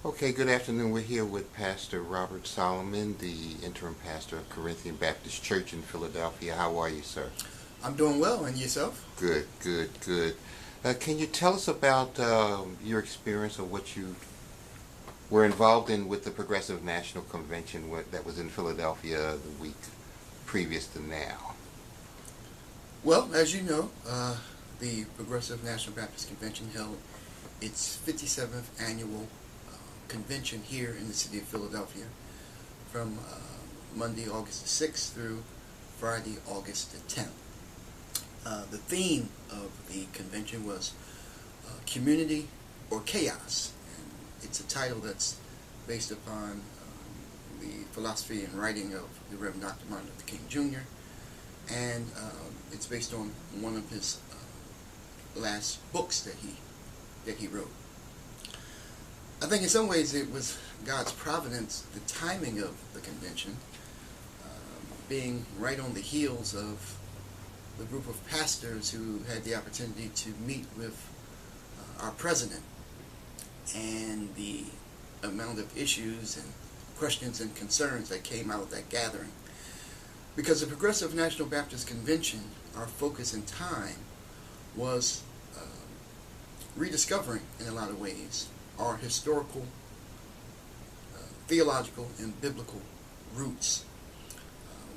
Okay, good afternoon. We're here with Pastor Robert Solomon, the interim pastor of Corinthian Baptist Church in Philadelphia. How are you, sir? I'm doing well, and yourself? Good, good, good. Can you tell us about your experience or what you were involved in with the Progressive National Convention that was in Philadelphia the week previous to now? Well, as you know, the Progressive National Baptist Convention held its 57th annual convention here in the city of Philadelphia from Monday, August the 6th through Friday, August the 10th. The theme of the convention was Community or Chaos. And it's a title that's based upon the philosophy and writing of the Reverend Dr. Martin Luther King Jr. And it's based on one of his last books that he wrote. I think in some ways it was God's providence, the timing of the convention, being right on the heels of the group of pastors who had the opportunity to meet with our president, and the amount of issues and questions and concerns that came out of that gathering. Because the Progressive National Baptist Convention, our focus in time was rediscovering, in a lot of ways, our historical, theological, and biblical roots.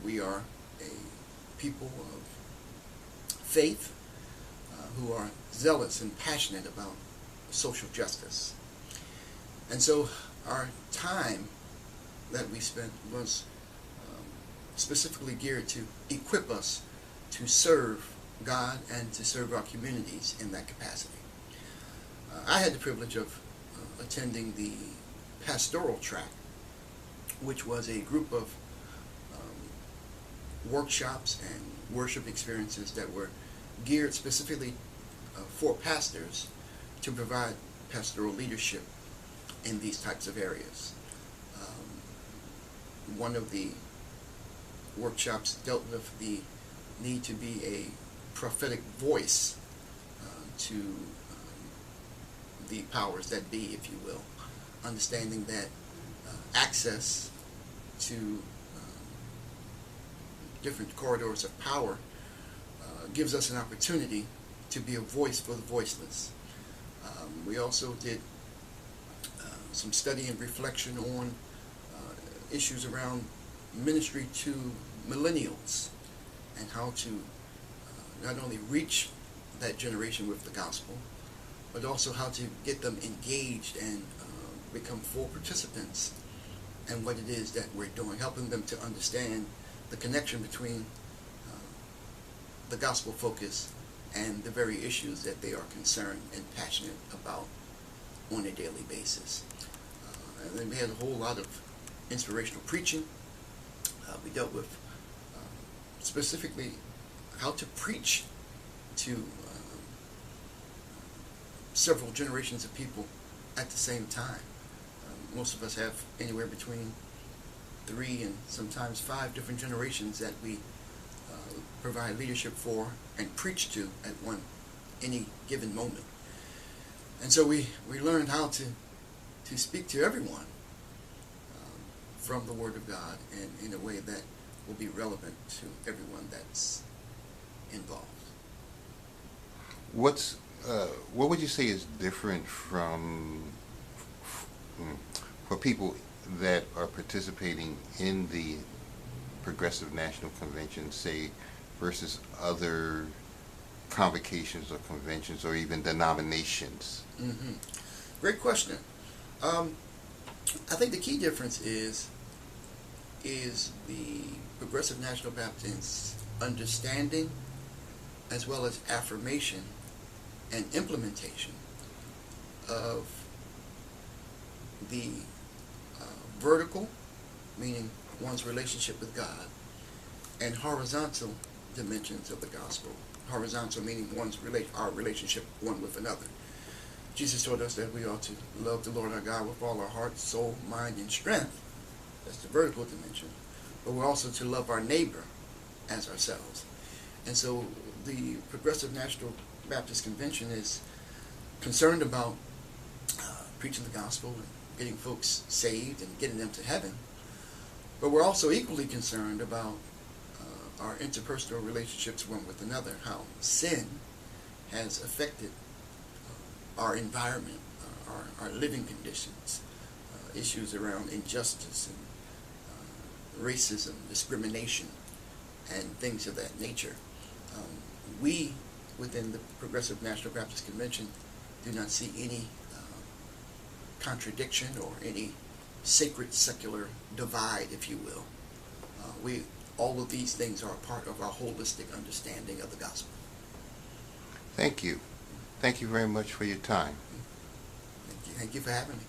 We are a people of faith who are zealous and passionate about social justice. And so our time that we spent was specifically geared to equip us to serve God and to serve our communities in that capacity. I had the privilege of attending the pastoral track, which was a group of workshops and worship experiences that were geared specifically for pastors to provide pastoral leadership in these types of areas. One of the workshops dealt with the need to be a prophetic voice to the powers that be, if you will, understanding that access to different corridors of power gives us an opportunity to be a voice for the voiceless. We also did some study and reflection on issues around ministry to millennials and how to not only reach that generation with the gospel, but also how to get them engaged and become full participants in what it is that we're doing, helping them to understand the connection between the gospel focus and the very issues that they are concerned and passionate about on a daily basis. And then we had a whole lot of inspirational preaching. We dealt with specifically how to preach to several generations of people at the same time. Most of us have anywhere between 3 and sometimes 5 different generations that we provide leadership for and preach to at any given moment. And so we learned how to speak to everyone from the Word of God and in a way that will be relevant to everyone that's involved. What would you say is different for people that are participating in the Progressive National Convention, say, versus other convocations or conventions or even denominations? Mm-hmm. Great question. I think the key difference is the Progressive National Baptist understanding as well as affirmation and implementation of the vertical, meaning one's relationship with God, and horizontal dimensions of the gospel. Horizontal meaning our relationship one with another. Jesus told us that we ought to love the Lord our God with all our heart, soul, mind, and strength. That's the vertical dimension. But we're also to love our neighbor as ourselves. And so the Progressive National Baptist Convention is concerned about preaching the gospel and getting folks saved and getting them to heaven. But we're also equally concerned about our interpersonal relationships one with another, how sin has affected our environment, our living conditions, issues around injustice and racism, discrimination, and things of that nature. We, within the Progressive National Baptist Convention, do not see any contradiction or any sacred secular divide, if you will. All of these things are a part of our holistic understanding of the gospel. Thank you. Thank you very much for your time. Thank you for having me.